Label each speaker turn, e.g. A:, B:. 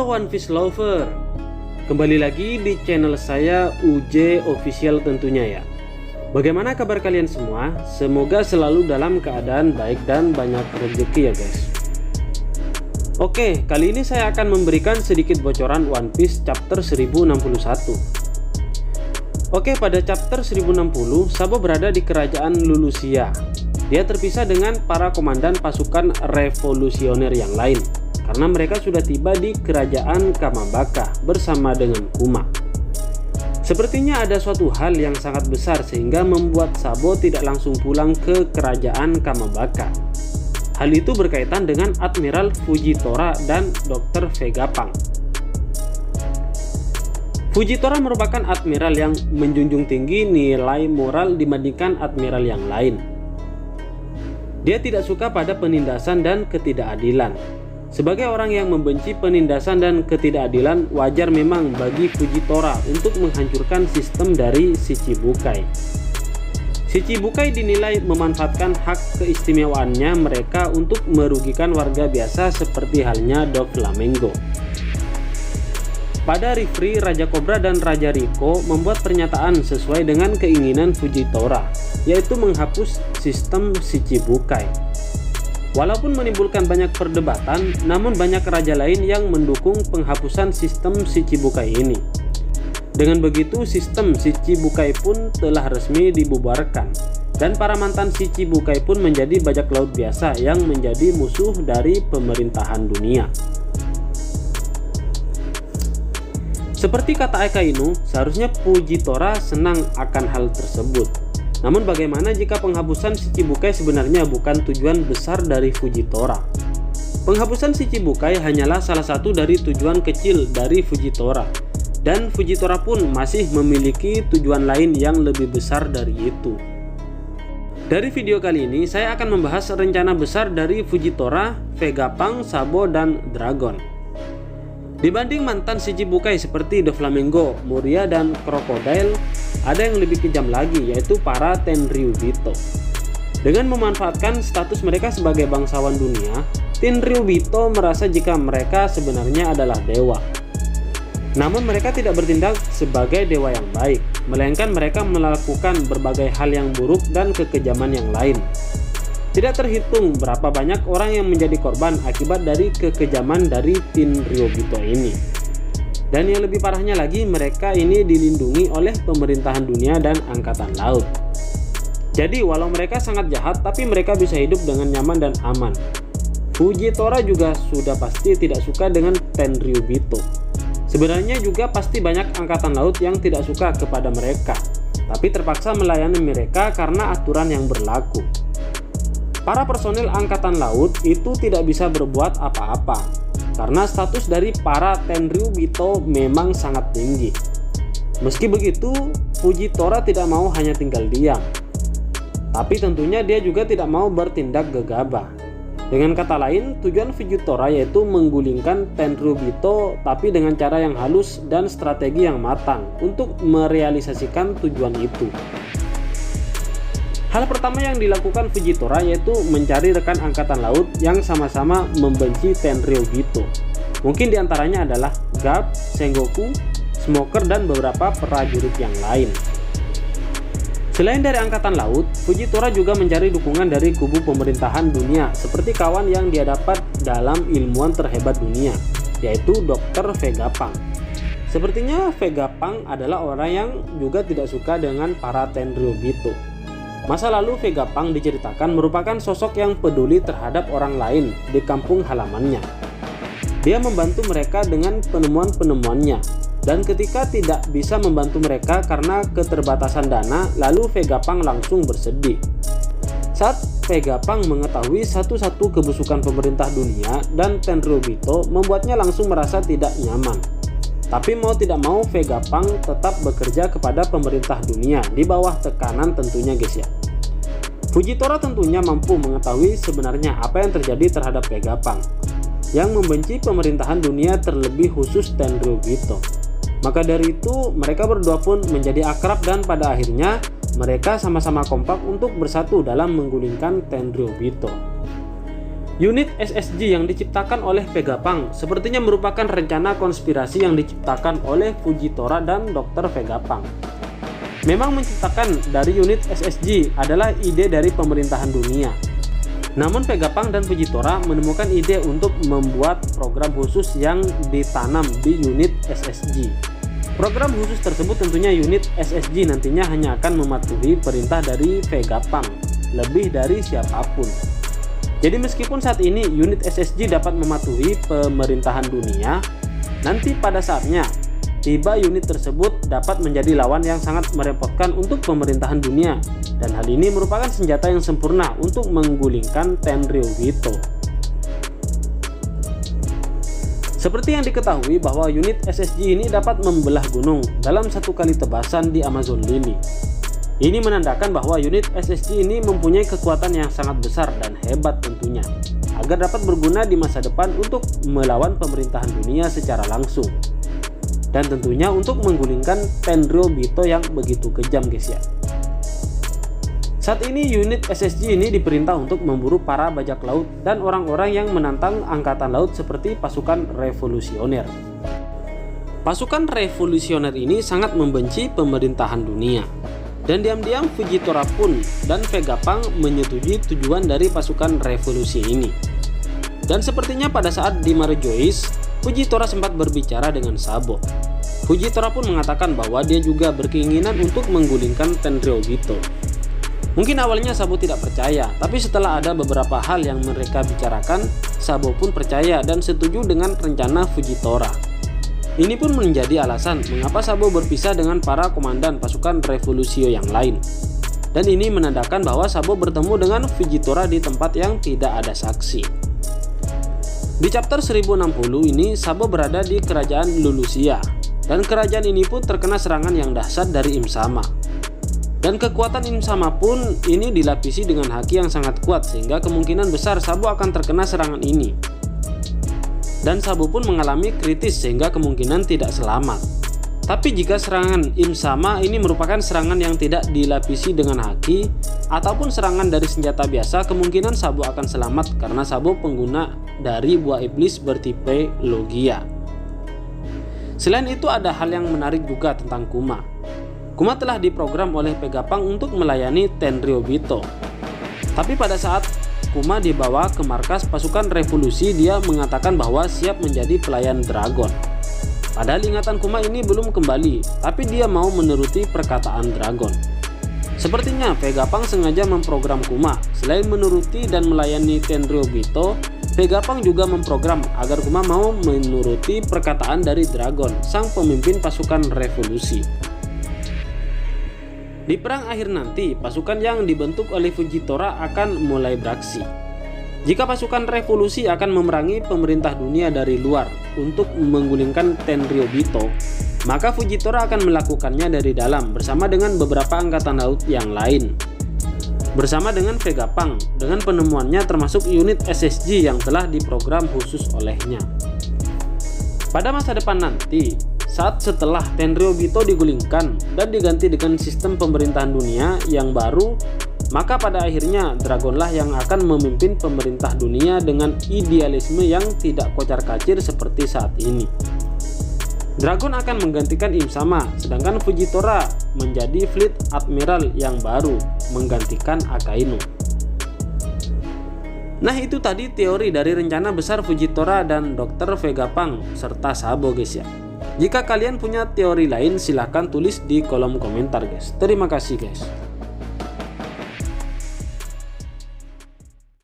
A: Halo One Piece Lover, kembali lagi di channel saya UJ Official tentunya ya. Bagaimana kabar kalian semua? Semoga selalu dalam keadaan baik dan banyak rezeki ya guys. Oke, kali ini saya akan memberikan sedikit bocoran One Piece chapter 1061. Oke, pada chapter 1060 Sabo berada di kerajaan Lulusia. Dia terpisah dengan para komandan pasukan revolusioner yang lain karena mereka sudah tiba di kerajaan Kamabaka bersama dengan Kuma. Sepertinya ada suatu hal yang sangat besar sehingga membuat Sabo tidak langsung pulang ke kerajaan Kamabaka. Hal itu berkaitan dengan Admiral Fujitora dan Dr. Vegapunk. Fujitora merupakan admiral yang menjunjung tinggi nilai moral dibandingkan admiral yang lain. Dia tidak suka pada penindasan dan ketidakadilan. Sebagai orang yang membenci penindasan dan ketidakadilan, wajar memang bagi Fujitora untuk menghancurkan sistem dari Shichibukai. Shichibukai dinilai memanfaatkan hak keistimewaannya mereka untuk merugikan warga biasa seperti halnya Doflamingo. Pada Rifri, Raja Cobra dan Raja Riko membuat pernyataan sesuai dengan keinginan Fujitora, yaitu menghapus sistem Shichibukai. Walaupun menimbulkan banyak perdebatan, namun banyak raja lain yang mendukung penghapusan sistem Shichibukai ini. Dengan begitu, sistem Shichibukai pun telah resmi dibubarkan, dan para mantan Shichibukai pun menjadi bajak laut biasa yang menjadi musuh dari pemerintahan dunia. Seperti kata Akainu, seharusnya Fujitora senang akan hal tersebut. Namun bagaimana jika penghapusan Shichibukai sebenarnya bukan tujuan besar dari Fujitora? Penghapusan Shichibukai hanyalah salah satu dari tujuan kecil dari Fujitora, dan Fujitora pun masih memiliki tujuan lain yang lebih besar dari itu. Dari video kali ini saya akan membahas rencana besar dari Fujitora, Vegapunk, Sabo, dan Dragon. Dibanding mantan Shichibukai seperti Doflamingo, Moria, dan Crocodile, ada yang lebih kejam lagi, yaitu para Tenryubito. Dengan memanfaatkan status mereka sebagai bangsawan dunia, Tenryubito merasa jika mereka sebenarnya adalah dewa. Namun mereka tidak bertindak sebagai dewa yang baik, melainkan mereka melakukan berbagai hal yang buruk dan kekejaman yang lain. Tidak terhitung berapa banyak orang yang menjadi korban akibat dari kekejaman dari Tenryubito ini. Dan yang lebih parahnya lagi, mereka ini dilindungi oleh pemerintahan dunia dan angkatan laut. Jadi walau mereka sangat jahat, tapi mereka bisa hidup dengan nyaman dan aman. Fujitora juga sudah pasti tidak suka dengan Tenryubito. Sebenarnya juga pasti banyak angkatan laut yang tidak suka kepada mereka, tapi terpaksa melayani mereka karena aturan yang berlaku. Para personil angkatan laut itu tidak bisa berbuat apa-apa karena status dari para Tenryubito memang sangat tinggi. Meski begitu, Fujitora tidak mau hanya tinggal diam, tapi tentunya dia juga tidak mau bertindak gegabah. Dengan kata lain, tujuan Fujitora yaitu menggulingkan Tenryubito, tapi dengan cara yang halus dan strategi yang matang untuk merealisasikan tujuan itu. Hal pertama yang dilakukan Fujitora yaitu mencari rekan angkatan laut yang sama-sama membenci Tenryubito. Mungkin diantaranya adalah Garp, Sengoku, Smoker, dan beberapa prajurit yang lain. Selain dari angkatan laut, Fujitora juga mencari dukungan dari kubu pemerintahan dunia seperti kawan yang dia dapat dalam ilmuwan terhebat dunia, yaitu Dr. Vegapunk. Sepertinya Vegapunk adalah orang yang juga tidak suka dengan para Tenryubito. Masa lalu Vegapunk diceritakan merupakan sosok yang peduli terhadap orang lain di kampung halamannya. Dia membantu mereka dengan penemuan-penemuannya, dan ketika tidak bisa membantu mereka karena keterbatasan dana, lalu Vegapunk langsung bersedih. Saat Vegapunk mengetahui satu-satu kebusukan pemerintah dunia dan Tenryubito, membuatnya langsung merasa tidak nyaman. Tapi mau tidak mau Vegapunk tetap bekerja kepada pemerintah dunia di bawah tekanan tentunya guys ya. Fujitora tentunya mampu mengetahui sebenarnya apa yang terjadi terhadap Vegapunk yang membenci pemerintahan dunia, terlebih khusus Tenryubito. Maka dari itu mereka berdua pun menjadi akrab dan pada akhirnya mereka sama-sama kompak untuk bersatu dalam menggulingkan Tenryubito. Unit SSG yang diciptakan oleh Vegapunk sepertinya merupakan rencana konspirasi yang diciptakan oleh Fujitora dan Dr. Vegapunk. Memang menciptakan dari unit SSG adalah ide dari pemerintahan dunia. Namun Vegapunk dan Fujitora menemukan ide untuk membuat program khusus yang ditanam di unit SSG. Program khusus tersebut tentunya unit SSG nantinya hanya akan mematuhi perintah dari Vegapunk lebih dari siapapun. Jadi meskipun saat ini unit SSG dapat mematuhi pemerintahan dunia, nanti pada saatnya tiba unit tersebut dapat menjadi lawan yang sangat merepotkan untuk pemerintahan dunia, dan hal ini merupakan senjata yang sempurna untuk menggulingkan Tenryubito. Seperti yang diketahui bahwa unit SSG ini dapat membelah gunung dalam satu kali tebasan di Amazon Lily. Ini menandakan bahwa unit SSG ini mempunyai kekuatan yang sangat besar dan hebat tentunya, agar dapat berguna di masa depan untuk melawan pemerintahan dunia secara langsung. Dan tentunya untuk menggulingkan Tenryubito yang begitu kejam guys ya. Saat ini unit SSG ini diperintah untuk memburu para bajak laut dan orang-orang yang menantang angkatan laut seperti pasukan revolusioner. Pasukan revolusioner ini sangat membenci pemerintahan dunia. Dan diam-diam Fujitora pun dan Vegapunk menyetujui tujuan dari pasukan revolusi ini. Dan sepertinya pada saat di Marejoice, Fujitora sempat berbicara dengan Sabo. Fujitora pun mengatakan bahwa dia juga berkeinginan untuk menggulingkan Tenryubito. Mungkin awalnya Sabo tidak percaya, tapi setelah ada beberapa hal yang mereka bicarakan, Sabo pun percaya dan setuju dengan rencana Fujitora. Ini pun menjadi alasan mengapa Sabo berpisah dengan para komandan pasukan revolusio yang lain. Dan ini menandakan bahwa Sabo bertemu dengan Fujitora di tempat yang tidak ada saksi. Di chapter 1060 ini Sabo berada di kerajaan Lulusia, dan kerajaan ini pun terkena serangan yang dahsyat dari Im-sama. Dan kekuatan Im-sama pun ini dilapisi dengan haki yang sangat kuat, sehingga kemungkinan besar Sabo akan terkena serangan ini. Dan Sabo pun mengalami kritis sehingga kemungkinan tidak selamat. Tapi jika serangan Im-sama ini merupakan serangan yang tidak dilapisi dengan haki ataupun serangan dari senjata biasa, kemungkinan Sabo akan selamat karena Sabo pengguna dari buah iblis bertipe Logia. Selain itu ada hal yang menarik juga tentang Kuma. Kuma telah diprogram oleh Vegapunk untuk melayani Tenryubito. Tapi pada saat Kuma dibawa ke markas pasukan revolusi, dia mengatakan bahwa siap menjadi pelayan Dragon. Padahal ingatan Kuma ini belum kembali, tapi dia mau menuruti perkataan Dragon. Sepertinya Vegapunk sengaja memprogram Kuma. Selain menuruti dan melayani Tenryubito, Vegapunk juga memprogram agar Kuma mau menuruti perkataan dari Dragon, sang pemimpin pasukan revolusi. Di perang akhir nanti, pasukan yang dibentuk oleh Fujitora akan mulai beraksi. Jika pasukan revolusi akan memerangi pemerintah dunia dari luar untuk menggulingkan Tenryubito, maka Fujitora akan melakukannya dari dalam bersama dengan beberapa angkatan laut yang lain. Bersama dengan Vegapunk, dengan penemuannya termasuk unit SSG yang telah diprogram khusus olehnya. Pada masa depan nanti, saat setelah Tenryubito digulingkan dan diganti dengan sistem pemerintahan dunia yang baru, maka pada akhirnya Dragonlah yang akan memimpin pemerintah dunia dengan idealisme yang tidak kocar-kacir seperti saat ini. Dragon akan menggantikan Im-sama, sedangkan Fujitora menjadi Fleet Admiral yang baru menggantikan Akainu. Nah, itu tadi teori dari rencana besar Fujitora dan Dr. Vegapunk serta Sabo guys ya. Jika kalian punya teori lain silahkan tulis di kolom komentar guys. Terima kasih guys.